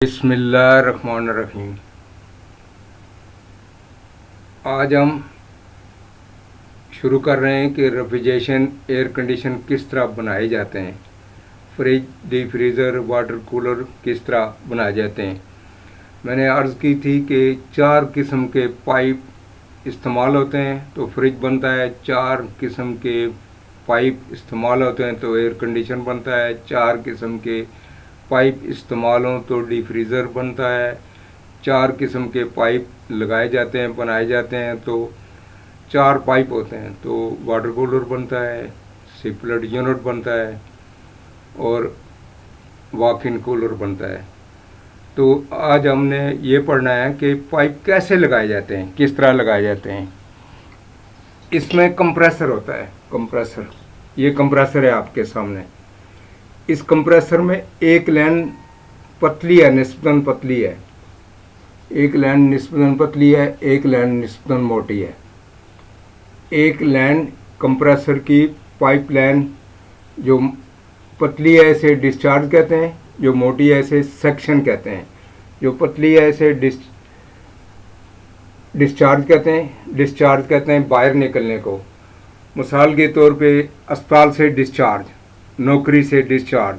बिस्मिल्लाहिर्रहमानिर्रहीम। आज हम शुरू कर रहे हैं कि रेफ्रिजरेशन एयर कंडीशन किस तरह बनाए जाते हैं, fridge, deep freezer, water cooler किस तरह बनाए जाते हैं। मैंने अर्ज़ की थी कि 4 किस्म के पाइप इस्तेमाल होते हैं तो फ्रिज बनता है, 4 किस्म के पाइप इस्तेमाल होते हैं तो एयर कंडीशन बनता है, 4 किस्म के पाइप इस्तेमाल हों तो डीप फ्रीज़र बनता है, 4 किस्म के पाइप लगाए जाते हैं बनाए जाते हैं तो 4 पाइप होते हैं तो वाटर कूलर बनता है, सिपलेट यूनिट बनता है और वॉक इन कूलर बनता है। तो आज हमने ये पढ़ना है कि पाइप कैसे लगाए जाते हैं, किस तरह लगाए जाते हैं। इसमें कंप्रेसर होता है, कंप्रेसर, ये कंप्रेसर है आपके सामने। इस कंप्रेसर में एक लाइन पतली है, निस्बतन पतली है, एक लाइन निस्बतन पतली है, एक लाइन निस्बतन मोटी है। एक लाइन कंप्रेसर की पाइप लाइन जो पतली है इसे डिस्चार्ज कहते हैं, जो मोटी है इसे सेक्शन कहते हैं। जो पतली है इसे डिस्चार्ज कहते हैं बाहर निकलने को। मिसाल के तौर पे अस्पताल से डिस्चार्ज, नौकरी से डिस्चार्ज,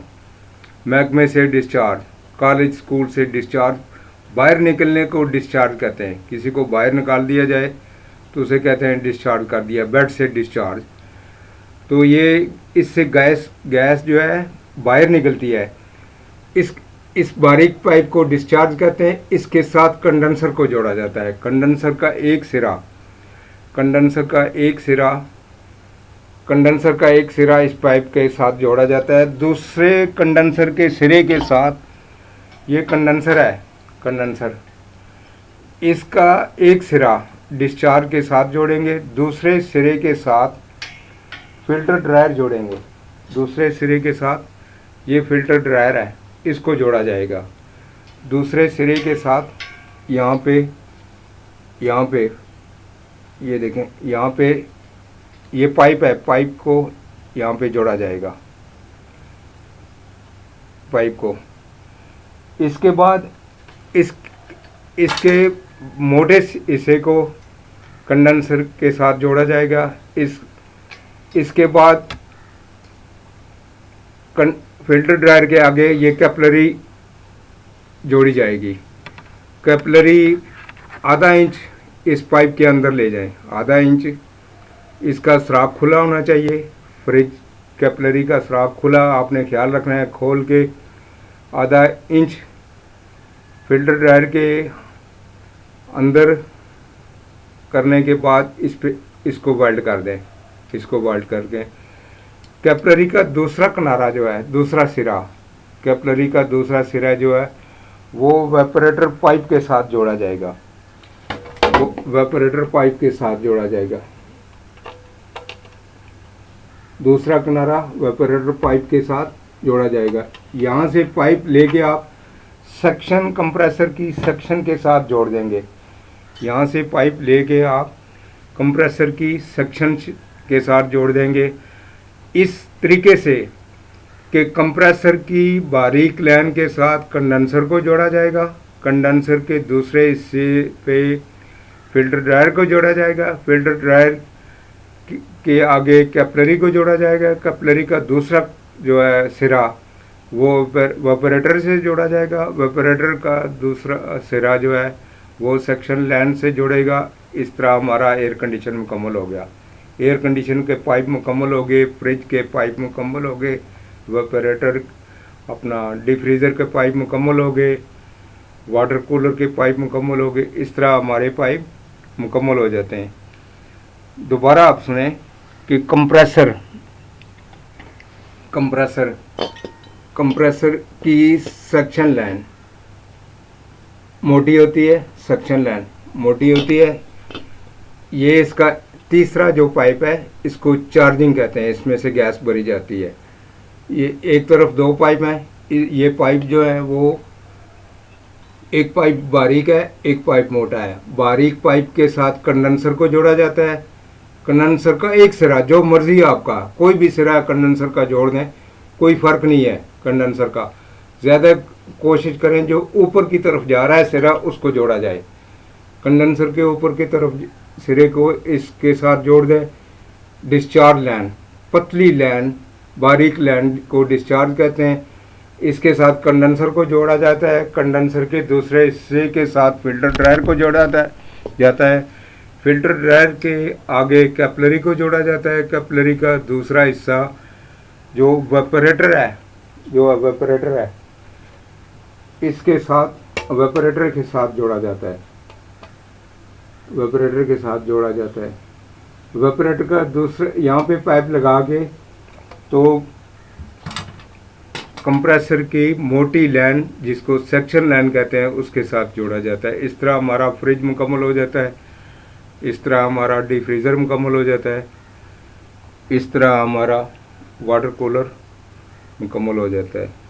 महकमे से डिस्चार्ज, कॉलेज स्कूल से डिस्चार्ज, बाहर निकलने को डिस्चार्ज कहते हैं। किसी को बाहर निकाल दिया जाए तो उसे कहते हैं डिस्चार्ज कर दिया, बेड से डिस्चार्ज। तो ये इससे गैस जो है बाहर निकलती है। इस बारीक पाइप को डिस्चार्ज कहते हैं। इसके साथ कंडेंसर को जोड़ा जाता है। कंडेंसर का एक सिरा इस पाइप के साथ जोड़ा जाता है। दूसरे कंडेंसर के सिरे के साथ, ये कंडेंसर है, कंडेंसर, इसका एक सिरा डिस्चार्ज के साथ जोड़ेंगे। दूसरे सिरे के साथ फिल्टर ड्रायर जोड़ेंगे। दूसरे सिरे के साथ ये फिल्टर ड्रायर है, इसको जोड़ा जाएगा। दूसरे सिरे के साथ यहाँ पे ये देखें, यहाँ पे ये पाइप है, पाइप को यहाँ पे जोड़ा जाएगा, पाइप को। इसके बाद इसके मोटे हिस्से को कंडेंसर के साथ जोड़ा जाएगा। इसके बाद फिल्टर ड्रायर के आगे ये कैपिलरी जोड़ी जाएगी। कैपिलरी आधा इंच इस पाइप के अंदर ले जाएं, आधा इंच। इसका सुराख खुला होना चाहिए, फ्रिज कैपिलरी का सुराख खुला आपने ख्याल रखना है। खोल के आधा इंच फिल्टर ड्रायर के अंदर करने के बाद इसको वेल्ड कर दें। इसको वेल्ड करके कैपिलरी का दूसरा किनारा जो है, दूसरा सिरा, कैपिलरी का दूसरा सिरा जो है वो वेपरेटर पाइप के साथ जोड़ा जाएगा। वो वेपरेटर पाइप के साथ जोड़ा जाएगा। दूसरा किनारा वेपरेटर पाइप के साथ जोड़ा जाएगा। यहाँ से पाइप लेके आप सक्शन कंप्रेसर की सक्शन के साथ जोड़ देंगे। यहाँ से पाइप लेके आप कंप्रेसर की सक्शन के साथ जोड़ देंगे इस तरीके से कि कंप्रेसर की बारीक लाइन के साथ कंडेंसर को जोड़ा जाएगा। कंडेंसर के दूसरे हिस्से पे फिल्टर ड्रायर को जोड़ा जाएगा। फिल्टर ड्रायर के आगे कैपिलरी को जोड़ा जाएगा। कैपिलरी का दूसरा जो है सिरा वो वेपरेटर से जोड़ा जाएगा। वेपरेटर का दूसरा सिरा जो है वो सेक्शन लाइन से जोड़ेगा। इस तरह हमारा एयर कंडीशन मुकम्मल हो गया। एयर कंडीशन के पाइप मुकम्मल हो गए, फ्रिज के पाइप मुकम्मल हो गए, वेपरेटर अपना डीप फ्रीज़र के पाइप मुकम्मल हो गए, वाटर कूलर के पाइप मुकम्मल हो गए। इस तरह हमारे पाइप मुकम्मल हो जाते हैं। दोबारा आप सुने कि कंप्रेसर की सक्शन लाइन मोटी होती है, सक्शन लाइन मोटी होती है। ये इसका तीसरा जो पाइप है इसको चार्जिंग कहते हैं, इसमें से गैस भरी जाती है। ये एक तरफ 2 पाइप हैं। ये पाइप जो है वो एक पाइप बारीक है, एक पाइप मोटा है। बारीक पाइप के साथ कंडेंसर को जोड़ा जाता है। कंडेंसर का एक सिरा, जो मर्जी आपका कोई भी सिरा कंडेंसर का जोड़ दें, कोई फ़र्क नहीं है कंडेंसर का। ज़्यादा कोशिश करें जो ऊपर की तरफ जा रहा है सिरा उसको जोड़ा जाए। कंडेंसर के ऊपर की तरफ सिरे को इसके साथ जोड़ दें। डिस्चार्ज लाइन, पतली लाइन, बारीक लाइन को डिस्चार्ज कहते हैं। इसके साथ कंडेंसर को जोड़ा जाता है। कंडेंसर के दूसरे हिस्से के साथ फिल्टर ड्रायर को जोड़ा जाता है। फिल्टर ड्रायर के आगे कैपिलरी को जोड़ा जाता है। कैपिलरी का दूसरा हिस्सा जो वेपोरेटर है इसके साथ वेपोरेटर के साथ जोड़ा जाता है। वेपोरेटर का दूसरे यहाँ पे पाइप लगा के तो कंप्रेसर की मोटी लाइन जिसको सेक्शन लाइन कहते हैं उसके साथ जोड़ा जाता है। इस तरह हमारा फ्रिज मुकम्मल हो जाता है। इस तरह हमारा डीप फ्रीज़र मुकम्मल हो जाता है। इस तरह हमारा वाटर कूलर मुकम्मल हो जाता है।